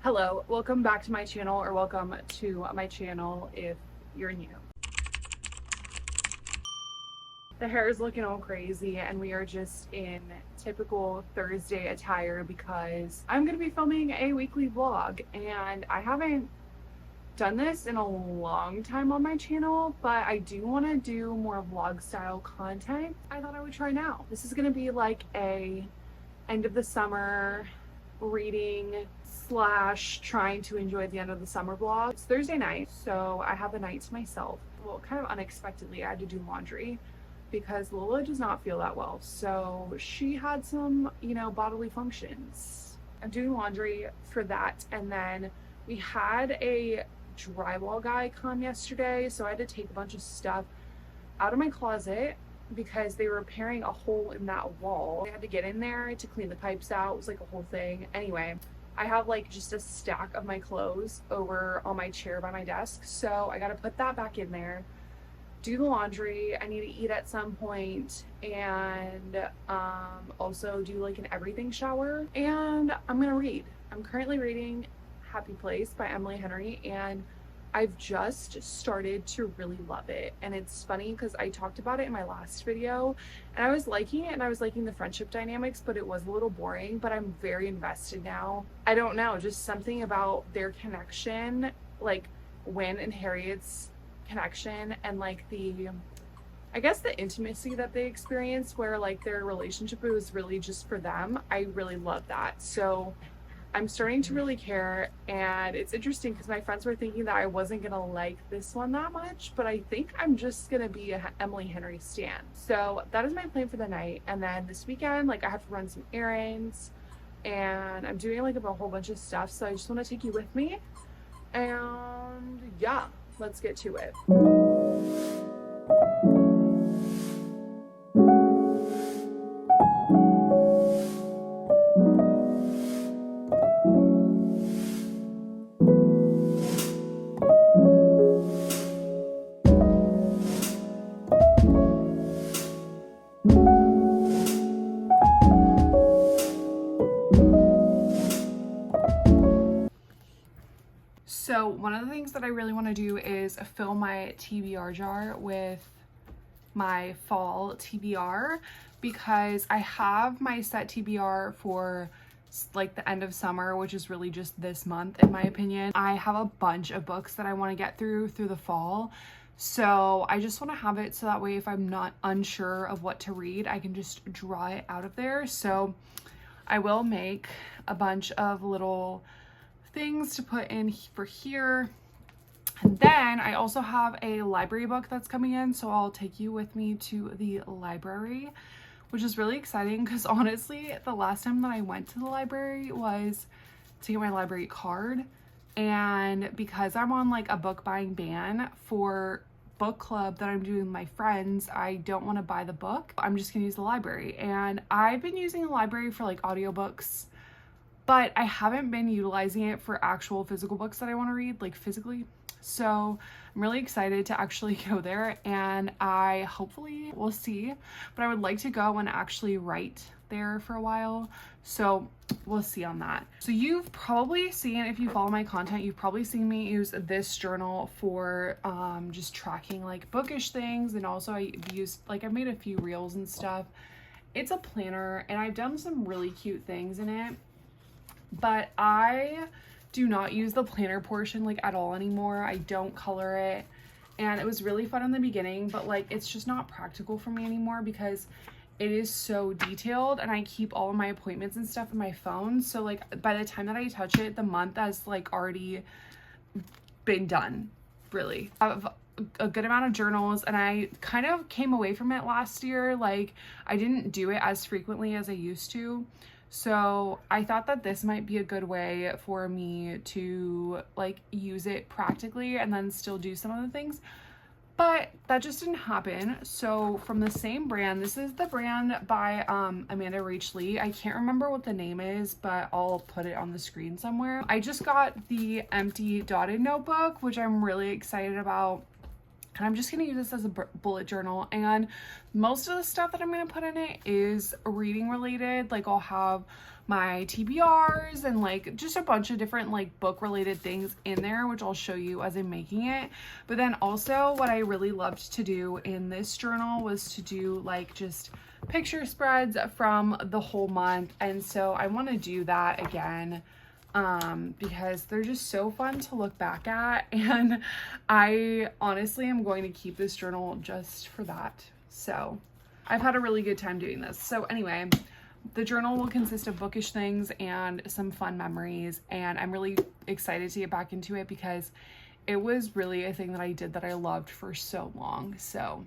Hello, welcome back to my channel, or welcome to my channel if you're new. The hair is looking all crazy and we are just in typical Thursday attire because I'm going to be filming a weekly vlog, and I haven't done this in a long time on my channel, but I do want to do more vlog style content. I thought I would try now. This is going to be like a end of the summer reading slash trying to enjoy the end of the summer vlog. It's Thursday night, so I have the night to myself. Well, kind of unexpectedly, I had to do laundry because Lola does not feel that well. So she had some, bodily functions. I'm doing laundry for that. And then we had a drywall guy come yesterday, so I had to take a bunch of stuff out of my closet because they were repairing a hole in that wall. I had to get in there to clean the pipes out. It was like a whole thing. Anyway, I have like just a stack of my clothes over on my chair by my desk, so I got to put that back in there, do the laundry. I need to eat at some point, and also do like an everything shower, and I'm gonna read. I'm currently reading Happy Place by Emily Henry, and I've just started to really love it. And it's funny because I talked about it in my last video and I was liking it, and I was liking the friendship dynamics, but it was a little boring. But I'm very invested now. I don't know, just something about their connection, like Wynn and Harriet's connection, and like I guess the intimacy that they experienced, where like their relationship, it was really just for them. I really love that. So I'm starting to really care, and it's interesting because my friends were thinking that I wasn't gonna like this one that much, but I think I'm just gonna be a Emily Henry stan. So that is my plan for the night. And then this weekend, like, I have to run some errands and I'm doing like a whole bunch of stuff, so I just want to take you with me, and yeah, let's get to it. So one of the things that I really want to do is fill my TBR jar with my fall TBR, because I have my set TBR for like the end of summer, which is really just this month in my opinion. I have a bunch of books that I want to get through the fall, so I just want to have it so that way if I'm not unsure of what to read, I can just draw it out of there. So I will make a bunch of little things to put in for here. And then I also have a library book that's coming in, so I'll take you with me to the library, which is really exciting because honestly, the last time that I went to the library was to get my library card. And because I'm on like a book buying ban for book club that I'm doing with my friends, I don't want to buy the book. I'm just gonna use the library. And I've been using the library for like audiobooks, but I haven't been utilizing it for actual physical books that I want to read, like physically. So I'm really excited to actually go there, and I hopefully will see, but I would like to go and actually write there for a while. So we'll see on that. So you've probably seen, if you follow my content, you've probably seen me use this journal for just tracking like bookish things. And also I've made a few reels and stuff. It's a planner and I've done some really cute things in it, but I do not use the planner portion like at all anymore. I don't color it, and it was really fun in the beginning, but like it's just not practical for me anymore because it is so detailed, and I keep all of my appointments and stuff in my phone. So like by the time that I touch it, the month has like already been done. Really, I have a good amount of journals, and I kind of came away from it last year. Like I didn't do it as frequently as I used to. So I thought that this might be a good way for me to like use it practically and then still do some of the things, but that just didn't happen. So from the same brand, this is the brand by Amanda Rach Lee. I can't remember what the name is, but I'll put it on the screen somewhere. I just got the empty dotted notebook, which I'm really excited about. And I'm just going to use this as a bullet journal, and most of the stuff that I'm going to put in it is reading related. Like I'll have my TBRs and like just a bunch of different like book related things in there, which I'll show you as I'm making it. But then also what I really loved to do in this journal was to do like just picture spreads from the whole month. And so I want to do that again because they're just so fun to look back at, and I honestly am going to keep this journal just for that. So I've had a really good time doing this. So anyway, the journal will consist of bookish things and some fun memories, and I'm really excited to get back into it because it was really a thing that I did that I loved for so long. So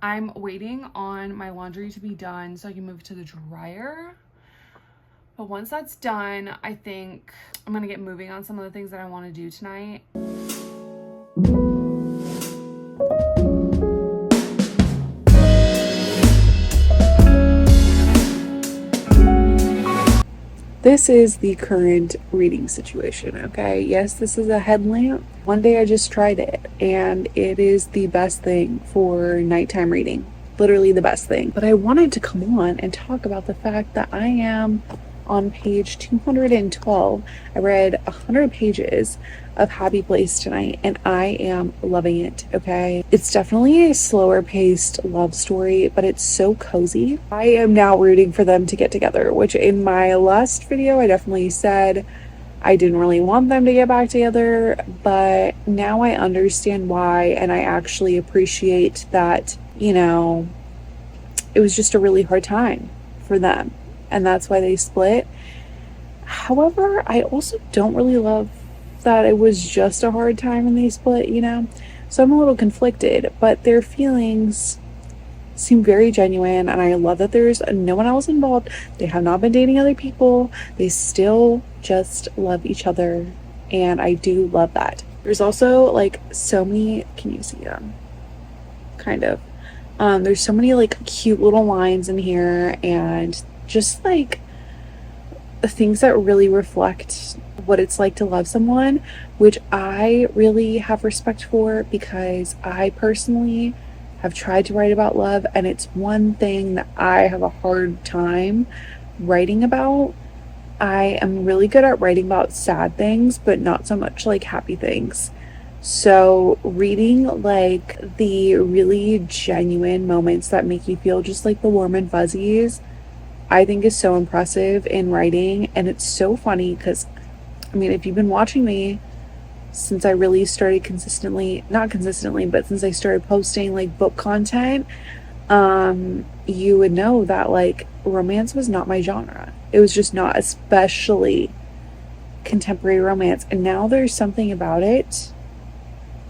I'm waiting on my laundry to be done so I can move to the dryer. But once that's done, I think I'm gonna get moving on some of the things that I want to do tonight. This is the current reading situation, okay? Yes, this is a headlamp. One day I just tried it, and it is the best thing for nighttime reading. Literally the best thing. But I wanted to come on and talk about the fact that I am on page 212. I read 100 pages of Happy Place tonight, and I am loving it, okay? It's definitely a slower paced love story, but it's so cozy. I am now rooting for them to get together, which in my last video, I definitely said I didn't really want them to get back together, but now I understand why, and I actually appreciate that, you know, it was just a really hard time for them, and that's why they split. However, I also don't really love that it was just a hard time and they split, you know? So I'm a little conflicted, but their feelings seem very genuine, and I love that there's no one else involved. They have not been dating other people. They still just love each other, and I do love that. There's also like so many, can you see them? Kind of. There's so many like cute little lines in here, and just like things that really reflect what it's like to love someone, which I really have respect for because I personally have tried to write about love, and it's one thing that I have a hard time writing about. I am really good at writing about sad things, but not so much like happy things. So reading like the really genuine moments that make you feel just like the warm and fuzzies, I think is so impressive in writing. And it's so funny because, I mean, if you've been watching me since I really started not consistently, but since I started posting like book content, you would know that like romance was not my genre. It was just not, especially contemporary romance. And now there's something about it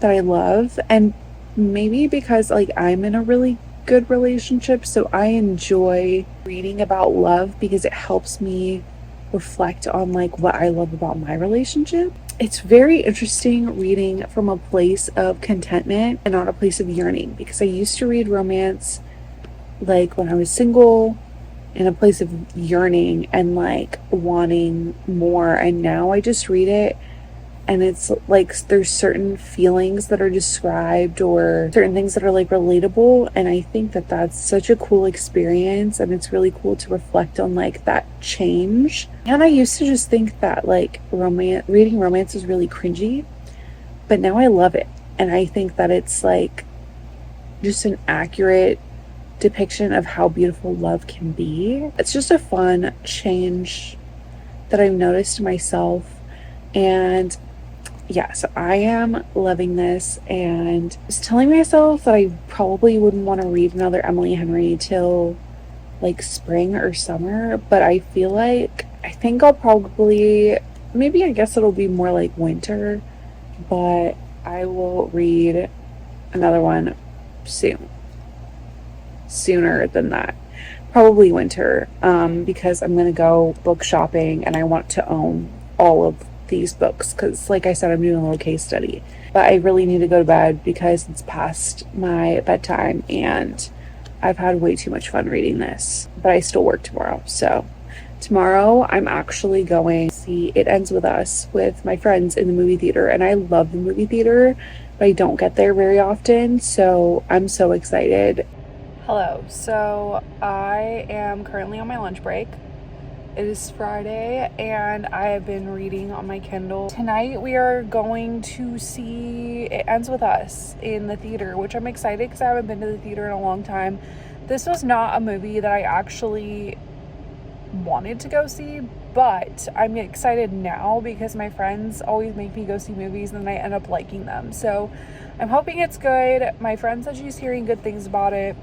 that I love, and maybe because like I'm in a really good relationship, so I enjoy reading about love because it helps me reflect on like what I love about my relationship. It's very interesting reading from a place of contentment and not a place of yearning, because I used to read romance like when I was single in a place of yearning and like wanting more, and now I just read it and it's like there's certain feelings that are described or certain things that are like relatable, and I think that that's such a cool experience, and it's really cool to reflect on like that change. And I used to just think that like reading romance is really cringy, but now I love it, and I think that it's like just an accurate depiction of how beautiful love can be. It's just a fun change that I've noticed myself, and yeah, so I am loving this, and I was telling myself that I probably wouldn't want to read another Emily Henry till like spring or summer, but I feel like I think I'll probably, maybe I guess it'll be more like winter, but I will read another one sooner than that, probably winter, because I'm gonna go book shopping and I want to own all of these books, because like I said, I'm doing a little case study, but I really need to go to bed because it's past my bedtime and I've had way too much fun reading this, but I still work tomorrow. So tomorrow I'm actually going to see It Ends With Us with my friends in the movie theater, and I love the movie theater, but I don't get there very often, so I'm so excited. Hello, so I am currently on my lunch break, It is Friday and I have been reading on my Kindle. Tonight we are going to see It Ends With Us in the theater, which I'm excited because I haven't been to the theater in a long time. This was not a movie that I actually wanted to go see, but I'm excited now because my friends always make me go see movies and then I end up liking them. So I'm hoping it's good. My friend said she's hearing good things about it.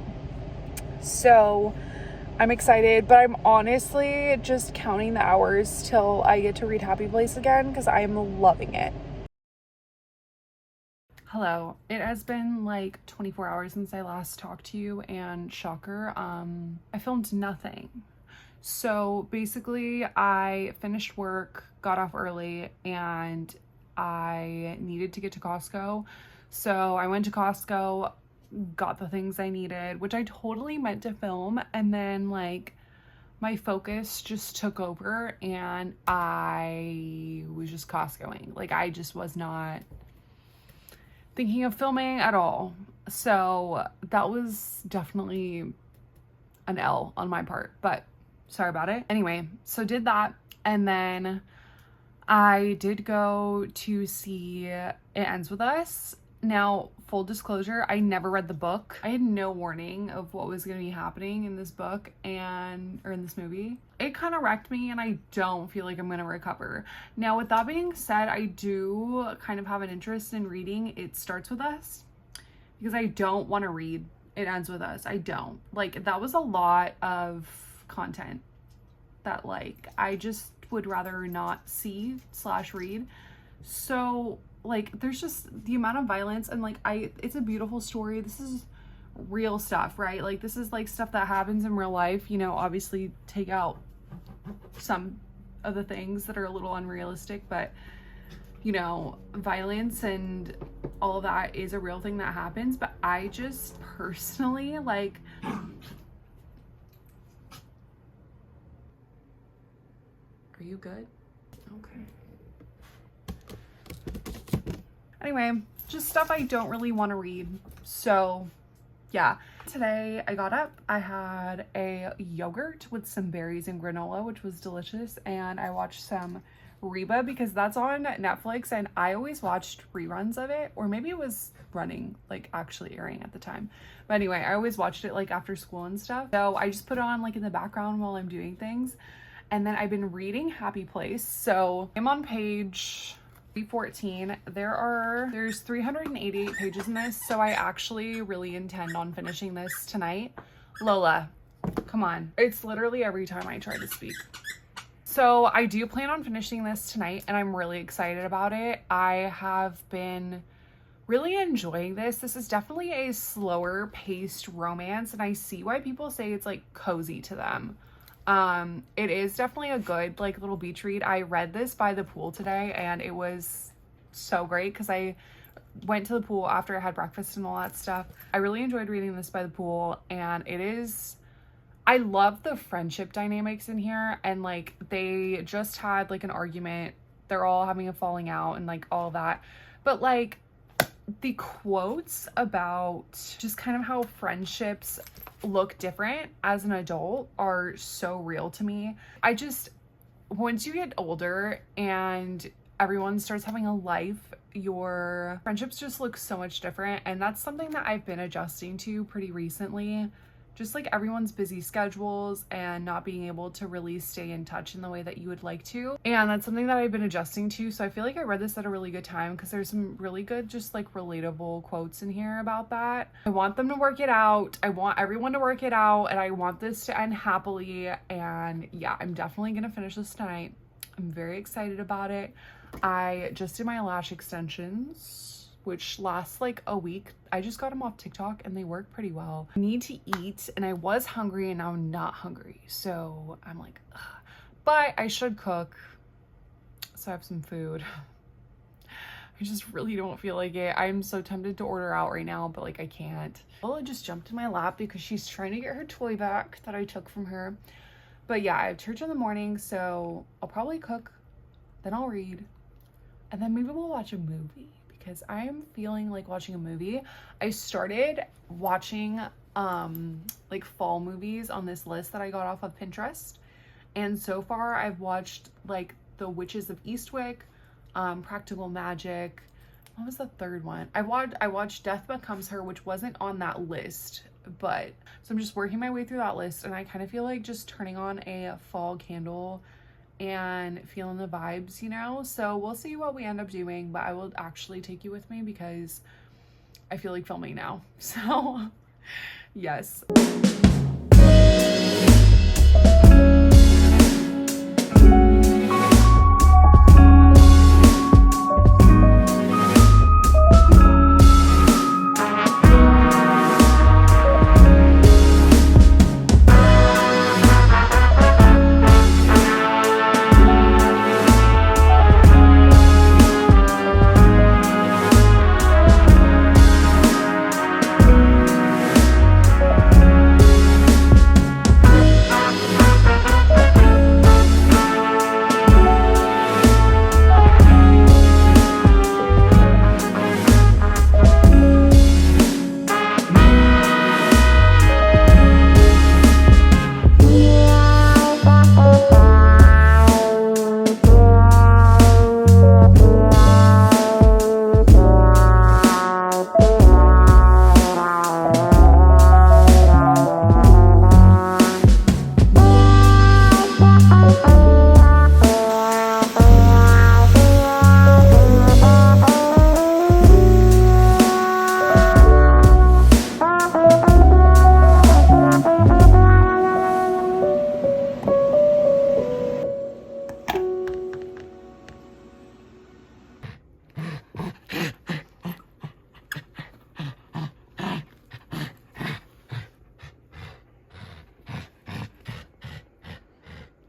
So I'm excited, but I'm honestly just counting the hours till I get to read Happy Place again because I am loving it. Hello. It has been like 24 hours since I last talked to you, and shocker, I filmed nothing. So basically I finished work, got off early, and I needed to get to Costco. So I went to Costco, got the things I needed, which I totally meant to film, and then like my focus just took over and I was just Costcoing. Like I just was not thinking of filming at all. So that was definitely an L on my part, but sorry about it. Anyway, so did that, and then I did go to see It Ends With Us. Now, full disclosure, I never read the book. I had no warning of what was going to be happening in this book or in this movie. It kind of wrecked me and I don't feel like I'm going to recover. Now, with that being said, I do kind of have an interest in reading It Starts With Us because I don't want to read It Ends With Us. I don't. Like, that was a lot of content that like I just would rather not see / read. So like there's just the amount of violence, and like it's a beautiful story. This is real stuff, right? Like this is like stuff that happens in real life, you know, obviously take out some of the things that are a little unrealistic, but you know, violence and all of that is a real thing that happens. But I just personally like, are you good? Okay. Anyway, just stuff I don't really want to read. So yeah, today I got up, I had a yogurt with some berries and granola, which was delicious. And I watched some Reba because that's on Netflix and I always watched reruns of it, or maybe it was running, like actually airing at the time. But anyway, I always watched it like after school and stuff. So I just put it on like in the background while I'm doing things. And then I've been reading Happy Place. So I'm on page 14. There's 388 pages in this, so I actually really intend on finishing this tonight. Lola, come on. It's literally every time I try to speak. So I do plan on finishing this tonight and I'm really excited about it. I have been really enjoying this. This is definitely a slower paced romance, and I see why people say it's like cozy to them. It is definitely a good like little beach read. I read this by the pool today and it was so great because I went to the pool after I had breakfast and all that stuff. I really enjoyed reading this by the pool, and I love the friendship dynamics in here, and like they just had like an argument. They're all having a falling out and like all that. But like the quotes about just kind of how friendships look different as an adult are so real to me. Once you get older and everyone starts having a life, your friendships just look so much different. And that's something that I've been adjusting to pretty recently. Just like everyone's busy schedules and not being able to really stay in touch in the way that you would like to. And that's something that I've been adjusting to. So I feel like I read this at a really good time because there's some really good, just like relatable quotes in here about that. I want them to work it out. I want everyone to work it out, and I want this to end happily. And yeah, I'm definitely gonna finish this tonight. I'm very excited about it. I just did my lash extensions, which lasts like a week. I just got them off TikTok and they work pretty well. I need to eat, and I was hungry and now I'm not hungry. So I'm like, ugh. But I should cook, so I have some food. I just really don't feel like it. I'm so tempted to order out right now, but like I can't. Lola just jumped in my lap because she's trying to get her toy back that I took from her. But yeah, I have church in the morning, so I'll probably cook, then I'll read, and then maybe we'll watch a movie because I am feeling like watching a movie. I started watching like fall movies on this list that I got off of Pinterest, And so far I've watched like The Witches of Eastwick, Practical Magic. What was the third one? I watched Death Becomes Her, which wasn't on that list, but so I'm just working my way through that list, and I kind of feel like just turning on a fall candle and feeling the vibes, you know? So we'll see what we end up doing, but I will actually take you with me because I feel like filming now. So yes.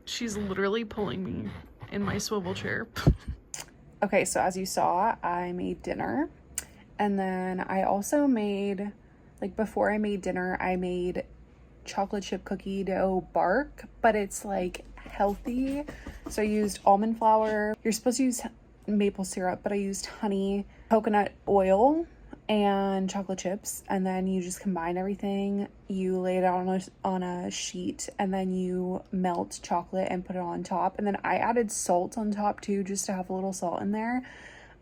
She's literally pulling me in my swivel chair. Okay, so as you saw, I made dinner. And then I also made, like before I made dinner, I made chocolate chip cookie dough bark, but it's like healthy. So I used almond flour. You're supposed to use maple syrup, but I used honey, coconut oil, and chocolate chips, and then you just combine everything. You lay it out on a sheet, and then you melt chocolate and put it on top, and then I added salt on top too, just to have a little salt in there,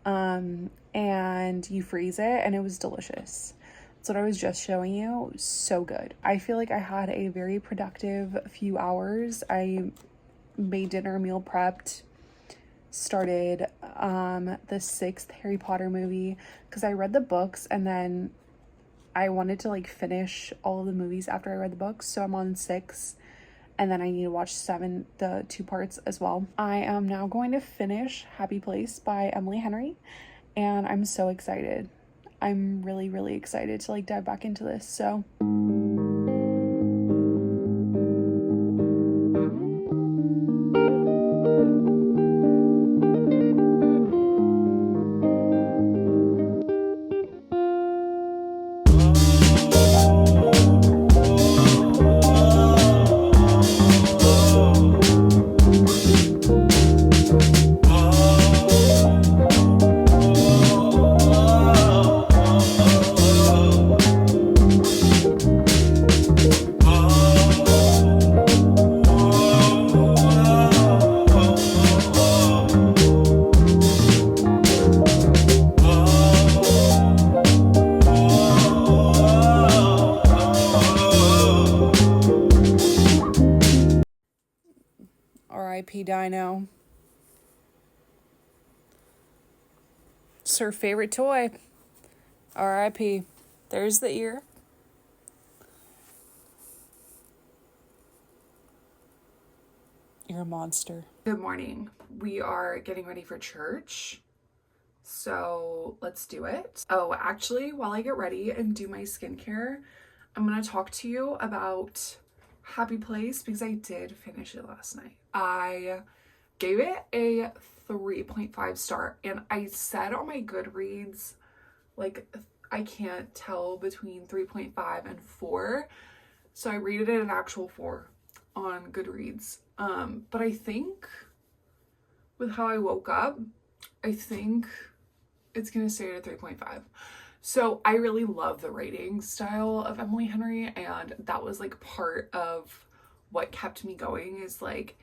and you freeze it, and it was delicious. That's what I was just showing you. So good. I feel like I had a very productive few hours. I made dinner, meal prepped, started the 6th Harry Potter movie because I read the books, and then I wanted to like finish all of the movies after I read the books, so I'm on 6, and then I need to watch 7, the 2 parts as well. I am now going to finish Happy Place by Emily Henry, and I'm so excited. I'm really excited to like dive back into this. So R.I.P. Dino. It's her favorite toy. R.I.P. There's the ear. You're a monster. Good morning. We are getting ready for church, so let's do it. Oh, actually, while I get ready and do my skincare, I'm gonna talk to you about Happy Place because I did finish it last night. I gave it a 3.5 star, and I said on my Goodreads, like, I can't tell between 3.5 and 4, so I rated it an actual 4 on Goodreads. But I think with how I woke up, I think it's gonna stay at a 3.5. So I really love the writing style of Emily Henry, and that was like part of what kept me going, is like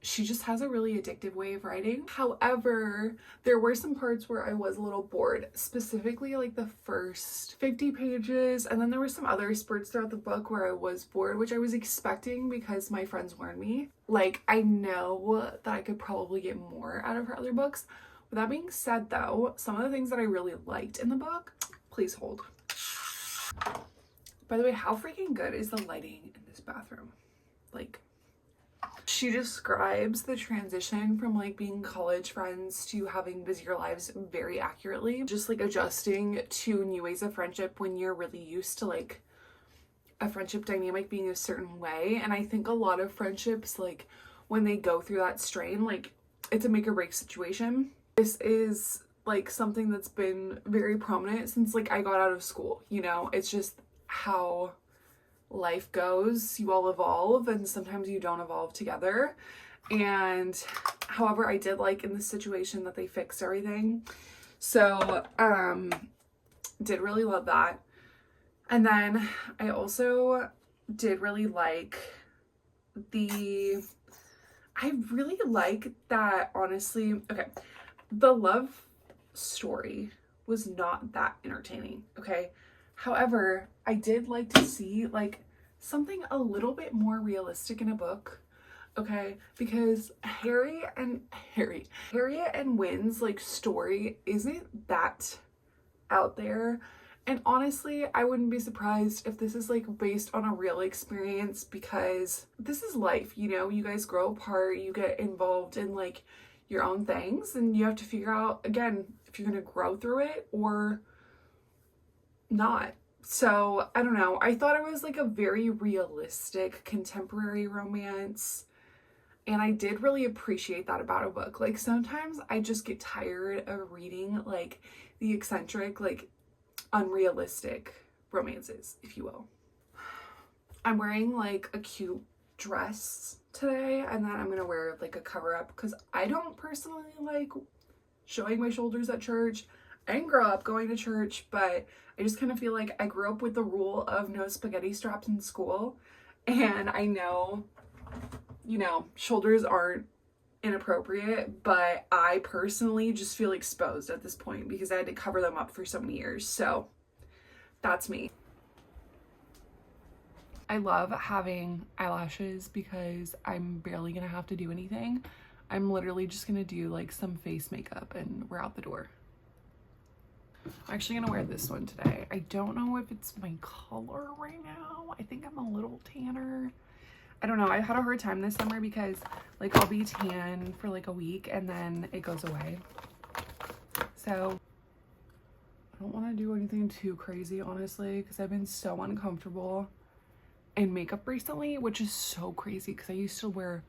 she just has a really addictive way of writing. However, there were some parts where I was a little bored, specifically like the first 50 pages. And then there were some other spurts throughout the book where I was bored, which I was expecting because my friends warned me. Like, I know that I could probably get more out of her other books. With that being said though, some of the things that I really liked in the book, please hold. By the way, how freaking good is the lighting in this bathroom? Like, she describes the transition from like being college friends to having busier lives very accurately. Just like adjusting to new ways of friendship when you're really used to like a friendship dynamic being a certain way. And I think a lot of friendships, like when they go through that strain, like it's a make or break situation. This is like something that's been very prominent since like I got out of school, you know? It's just how life goes. You all evolve and sometimes you don't evolve together. And however, I did like in this situation that they fixed everything. So did really love that. And then I also did really like I really like that, honestly. Okay, the love story was not that entertaining, okay? However, I did like to see like something a little bit more realistic in a book, okay? Because Harriet and Wynn's like story isn't that out there. And honestly, I wouldn't be surprised if this is like based on a real experience, because this is life, you know? You guys grow apart, you get involved in like your own things, and you have to figure out, again, if you're gonna grow through it or not. So I don't know, I thought it was like a very realistic contemporary romance, and I did really appreciate that about a book. Like sometimes I just get tired of reading like the eccentric, like unrealistic romances, if you will. I'm wearing like a cute dress today, and then I'm gonna wear like a cover up because I don't personally like showing my shoulders at church. I didn't grow up going to church, but I just kind of feel like I grew up with the rule of no spaghetti straps in school. And I know, you know, shoulders aren't inappropriate, but I personally just feel exposed at this point because I had to cover them up for so many years. So that's me. I love having eyelashes because I'm barely gonna have to do anything. I'm literally just gonna do like some face makeup and we're out the door. I'm actually gonna wear this one today. I don't know if it's my color right now. I think I'm a little tanner. I don't know. I had a hard time this summer because like I'll be tan for like a week and then it goes away. So I don't want to do anything too crazy, honestly, because I've been so uncomfortable in makeup recently, which is so crazy because I used to wear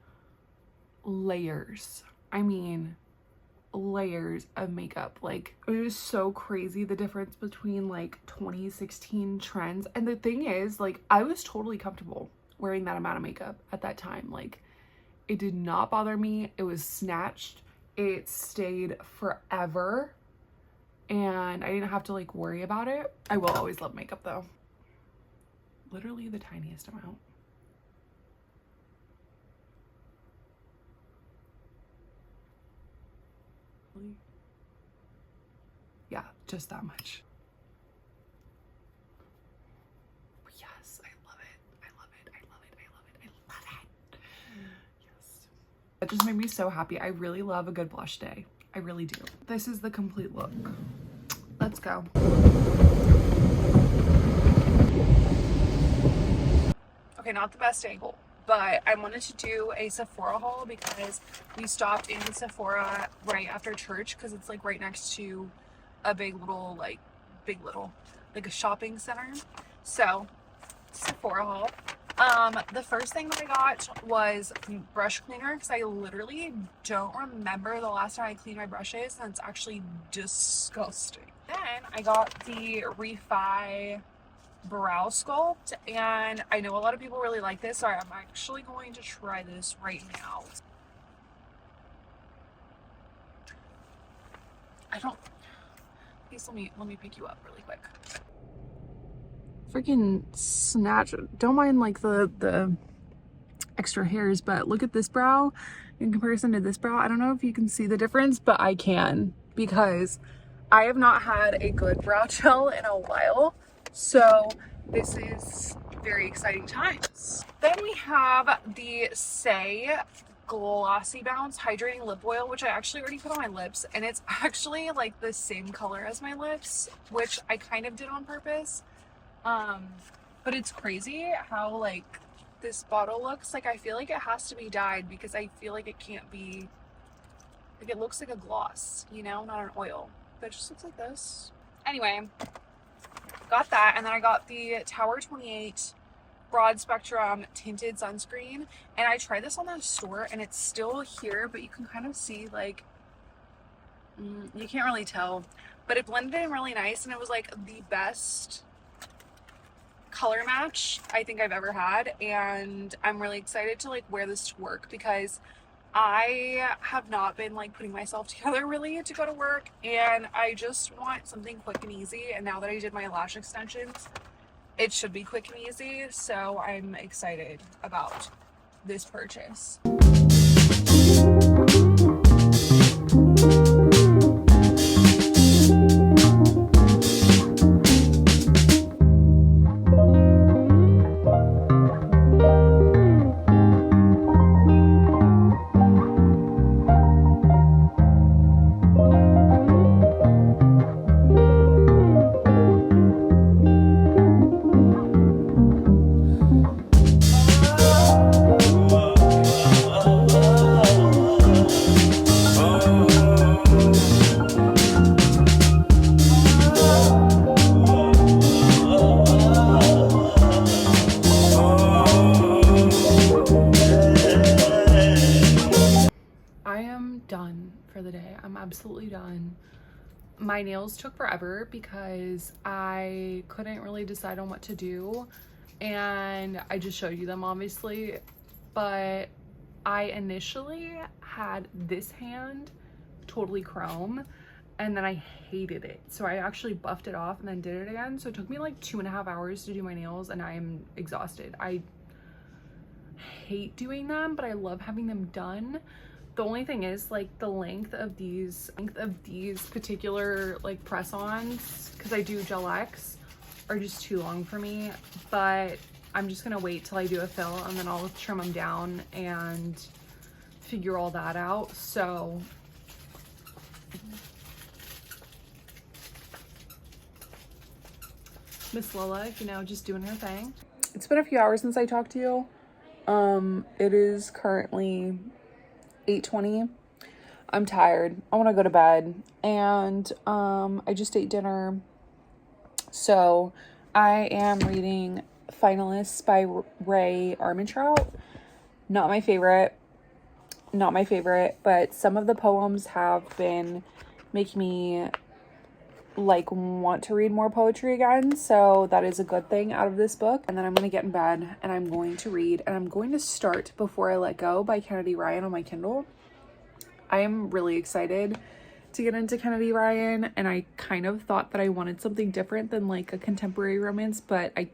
layers. I mean, layers of makeup. Like it was so crazy the difference between like 2016 trends. And the thing is, like, I was totally comfortable wearing that amount of makeup at that time. Like it did not bother me. It was snatched. It stayed forever and I didn't have to like worry about it. I will always love makeup though. Literally the tiniest amount. Yeah, just that much. Yes, I love it. I love it. I love it. I love it. I love it. Yes. That just made me so happy. I really love a good blush day. I really do. This is the complete look. Let's go. Okay, not the best angle, but I wanted to do a Sephora haul because we stopped in Sephora right after church because it's like right next to a big little like a shopping center. So Sephora haul. The first thing that I got was brush cleaner because I literally don't remember the last time I cleaned my brushes, and it's actually disgusting. Then I got the Refi brow sculpt, and I know a lot of people really like this, so I'm actually going to try this right now. Please let me pick you up really quick. Freaking snatch. Don't mind like the extra hairs, but look at this brow. in comparison to this brow. I don't know if you can see the difference, but I can, because I have not had a good brow gel in a while. So this is very exciting times. Then we have the Say Glossy Bounce Hydrating Lip Oil, which I actually already put on my lips, and it's actually like the same color as my lips, which I kind of did on purpose. But it's crazy how like this bottle looks. Like I feel like it has to be dyed, because I feel like it can't be, like it looks like a gloss, you know, not an oil, but it just looks like this. Anyway, got that, and then I got the Tower 28 broad spectrum tinted sunscreen, and I tried this on the store and it's still here, but you can kind of see like you can't really tell, but it blended in really nice, and it was like the best color match I think I've ever had. And I'm really excited to like wear this to work, because I have not been like putting myself together really to go to work, and I just want something quick and easy. And now that I did my lash extensions, it should be quick and easy, so I'm excited about this purchase. For the day. I'm absolutely done. My nails took forever because I couldn't really decide on what to do, and I just showed you them obviously, but I initially had this hand totally chrome, and then I hated it, so I actually buffed it off and then did it again. So it took me like 2.5 hours to do my nails, and I am exhausted. I hate doing them, but I love having them done. The only thing is like the length of these particular like press-ons, because I do Gel X, are just too long for me. But I'm just gonna wait till I do a fill, and then I'll trim them down and figure all that out. So Miss Lola, you know, just doing her thing. It's been a few hours since I talked to you. It is currently 8:20. I'm tired. I want to go to bed, and I just ate dinner. So I am reading Finalists by Ray Armentrout. Not my favorite, but some of the poems have been making me like want to read more poetry again, so that is a good thing out of this book. And then I'm gonna get in bed and I'm going to read, and I'm going to start Before I Let Go by Kennedy Ryan on my Kindle. I am really excited to get into Kennedy Ryan, and I kind of thought that I wanted something different than like a contemporary romance, but I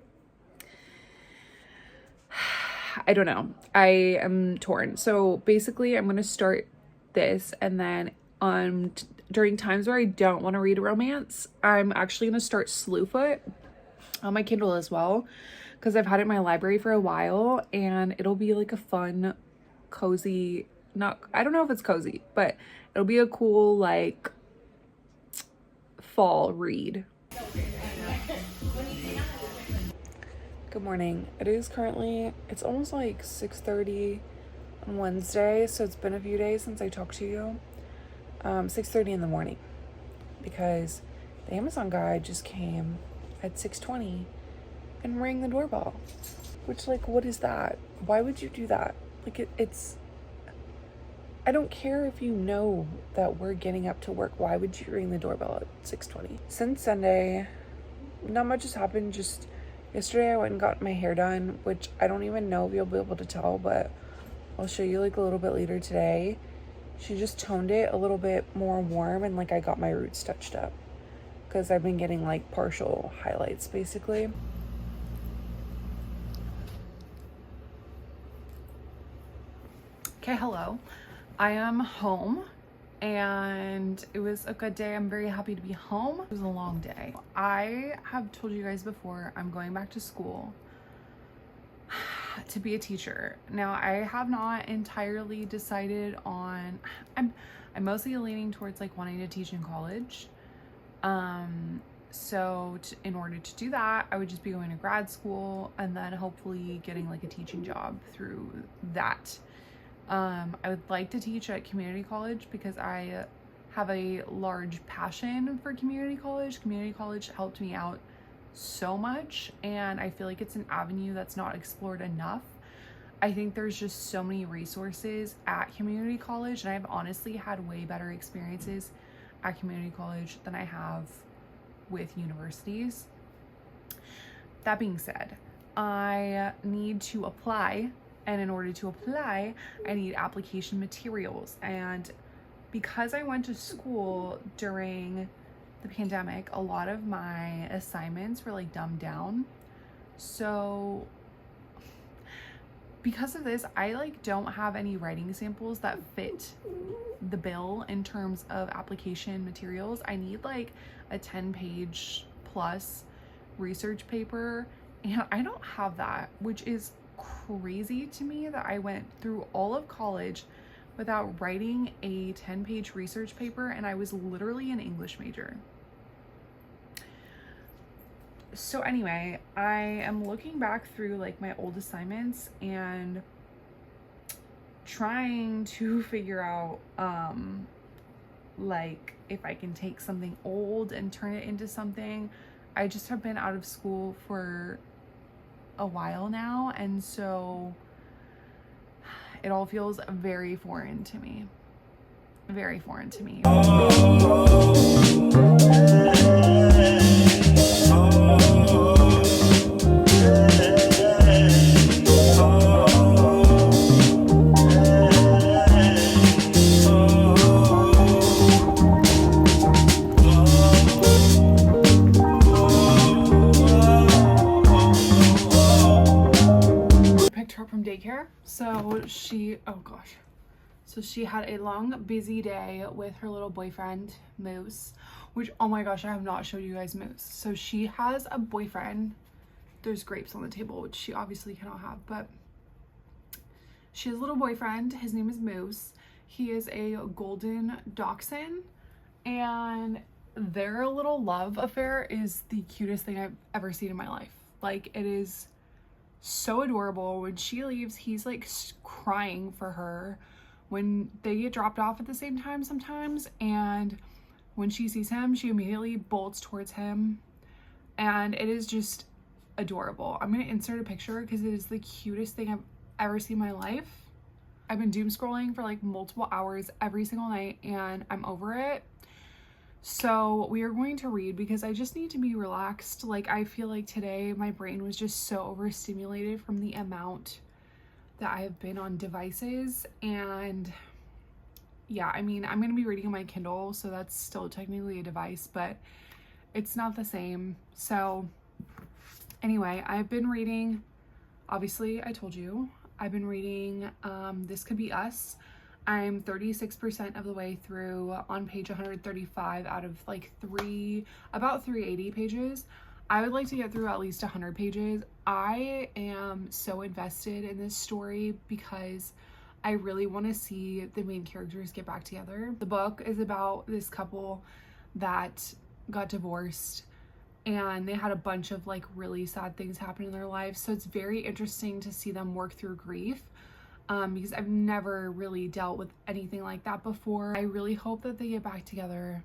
don't know. I am torn. So basically I'm gonna start this, and then during times where I don't want to read a romance, I'm actually going to start Slewfoot on my Kindle as well, because I've had it in my library for a while, and it'll be like a fun, cozy, I don't know if it's cozy, but it'll be a cool like fall read. Good morning. It's almost like 6:30 on Wednesday, so it's been a few days since I talked to you. 6:30 in the morning, because the Amazon guy just came at 6:20 and rang the doorbell, which, like, what is that? Why would you do that? Like, it's I don't care if you know that we're getting up to work. Why would you ring the doorbell at 6:20? Since Sunday, not much has happened. Just yesterday I went and got my hair done, which I don't even know if you'll be able to tell, but I'll show you like a little bit later today. She just toned it a little bit more warm, and like I got my roots touched up, because I've been getting like partial highlights basically. Okay, hello. I am home and it was a good day. I'm very happy to be home. It was a long day. I have told you guys before, I'm going back to school to be a teacher. Now, I have not entirely decided on, I'm mostly leaning towards like wanting to teach in college. So in order to do that, I would just be going to grad school and then hopefully getting like a teaching job through that. I would like to teach at community college because I have a large passion for community college. Community college helped me out so much, and I feel like it's an avenue that's not explored enough. I think there's just so many resources at community college, and I've honestly had way better experiences at community college than I have with universities. That being said, I need to apply. And in order to apply, I need application materials. And because I went to school during the pandemic, a lot of my assignments were like dumbed down. So because of this, I like don't have any writing samples that fit the bill in terms of application materials. I need like a 10-page plus research paper, and I don't have that, which is crazy to me that I went through all of college without writing a 10-page research paper, and I was literally an English major. So anyway, I am looking back through like my old assignments and trying to figure out like if I can take something old and turn it into something. I just have been out of school for a while now, and so it all feels very foreign to me. Very foreign to me. From daycare, so she had a long busy day with her little boyfriend Moose, which, oh my gosh, I have not showed you guys Moose. So she has a boyfriend. There's grapes on the table, which she obviously cannot have, but she has a little boyfriend. His name is Moose. He is a golden dachshund, and their little love affair is the cutest thing I've ever seen in my life. Like, it is so adorable. When she leaves, he's like crying for her. When they get dropped off at the same time sometimes, and when she sees him, she immediately bolts towards him, and it is just adorable. I'm gonna insert a picture because it is the cutest thing I've ever seen in my life. I've been doom scrolling for like multiple hours every single night, and I'm over it. So we are going to read because I just need to be relaxed. Like, I feel like today my brain was just so overstimulated from the amount that I have been on devices. And yeah, I mean, I'm going to be reading on my Kindle, so that's still technically a device, but it's not the same. So anyway, I've been reading, obviously I told you, I've been reading This Could Be Us. I'm 36% of the way through, on page 135 out of like about 380 pages. I would like to get through at least 100 pages. I am so invested in this story because I really want to see the main characters get back together. The book is about this couple that got divorced, and they had a bunch of like really sad things happen in their lives. So it's very interesting to see them work through grief. Because I've never really dealt with anything like that before. I really hope that they get back together.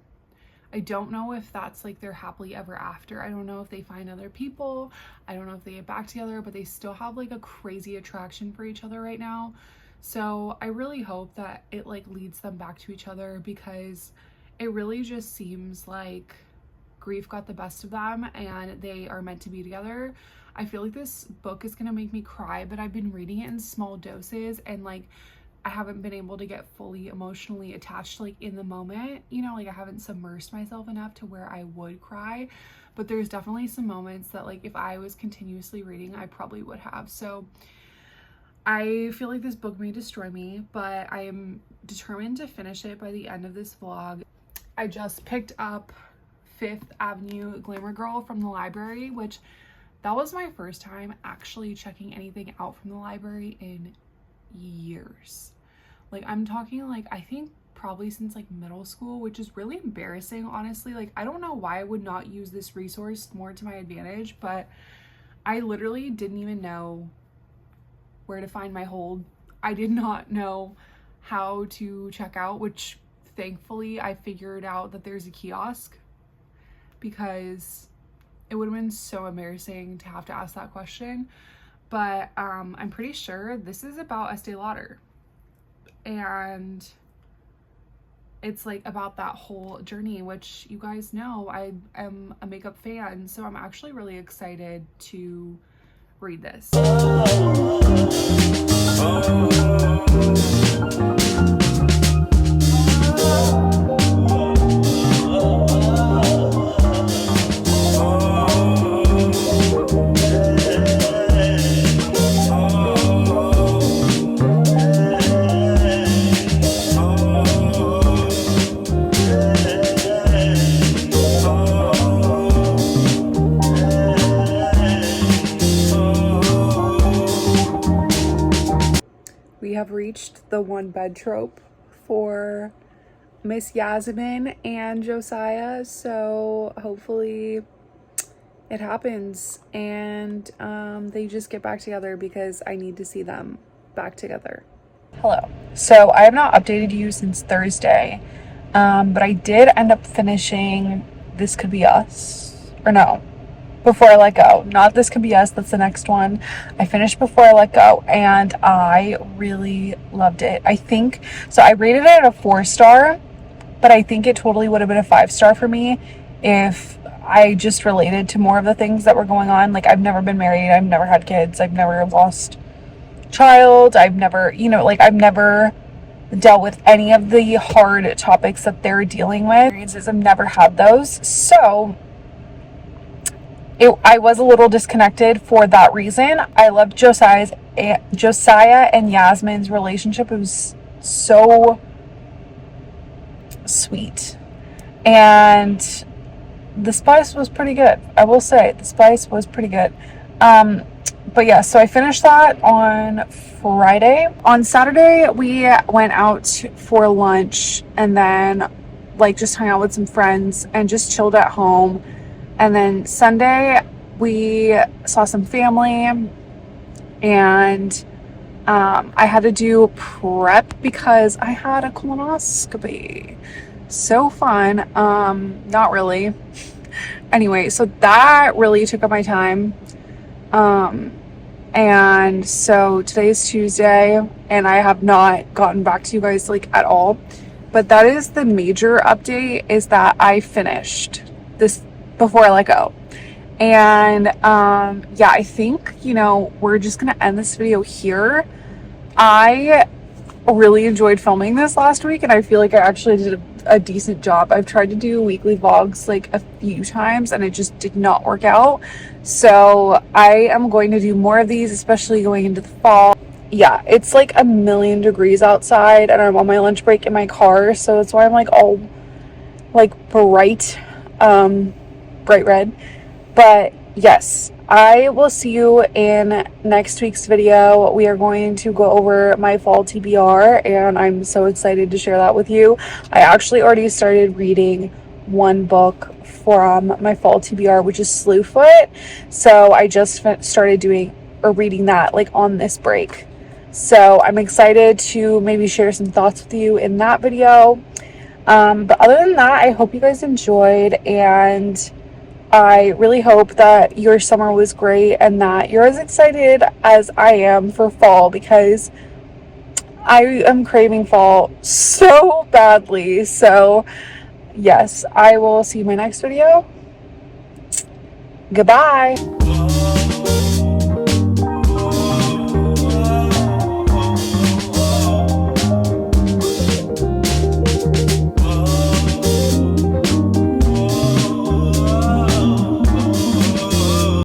I don't know if that's like their happily ever after. I don't know if they find other people. I don't know if they get back together, but they still have like a crazy attraction for each other right now. So I really hope that it like leads them back to each other, because it really just seems like grief got the best of them and they are meant to be together. I feel like this book is gonna make me cry, but I've been reading it in small doses, and like I haven't been able to get fully emotionally attached like in the moment, you know, like I haven't submersed myself enough to where I would cry. But there's definitely some moments that like if I was continuously reading, I probably would have. So I feel like this book may destroy me, but I am determined to finish it by the end of this vlog. I just picked up Fifth Avenue Glamour Girl from the library, which that was my first time actually checking anything out from the library in years. Like, I'm talking like, I think probably since like middle school, which is really embarrassing, honestly. Like, I don't know why I would not use this resource more to my advantage, but I literally didn't even know where to find my hold. I did not know how to check out, which thankfully I figured out that there's a kiosk, because it would have been so embarrassing to have to ask that question. But I'm pretty sure this is about Estee Lauder, and it's like about that whole journey, which you guys know I am a makeup fan, so I'm actually really excited to read this. We have reached the one bed trope for Miss Yasmin and Josiah, so hopefully it happens and they just get back together, because I need to see them back together. Hello. So I have not updated you since Thursday, but I did end up finishing This Could Be Us, or no, Before I Let Go. Not This Could Be Us, that's the next one. I finished Before I Let Go, and I really loved it. I think, so I rated it at a 4-star, but I think it totally would have been a 5-star for me if I just related to more of the things that were going on. Like, I've never been married, I've never had kids, I've never lost a child, I've never, you know, like, I've never dealt with any of the hard topics that they're dealing with. I've never had those, so I was a little disconnected for that reason. I loved Josiah and Yasmin's relationship. It was so sweet, and the spice was pretty good. I will say the spice was pretty good. But yeah, so I finished that on Friday. On Saturday, we went out for lunch and then like just hung out with some friends and just chilled at home. And then Sunday, we saw some family, and I had to do prep because I had a colonoscopy. So fun. Not really. Anyway, so that really took up my time. And so today's Tuesday, and I have not gotten back to you guys like at all. But that is the major update, is that I finished this Before I Let Go. And yeah, I think, you know, we're just gonna end this video here. I really enjoyed filming this last week, and I feel like I actually did a decent job. I've tried to do weekly vlogs like a few times, and it just did not work out. So I am going to do more of these, especially going into the fall. Yeah, it's like 1,000,000 degrees outside, and I'm on my lunch break in my car, so that's why I'm like all like bright red. But yes, I will see you in next week's video. We are going to go over my fall TBR, and I'm so excited to share that with you. I actually already started reading one book from my fall TBR, which is Slewfoot. So I just started reading that like on this break. So I'm excited to maybe share some thoughts with you in that video. But other than that, I hope you guys enjoyed, and I really hope that your summer was great and that you're as excited as I am for fall, because I am craving fall so badly. So yes, I will see you in my next video. Goodbye.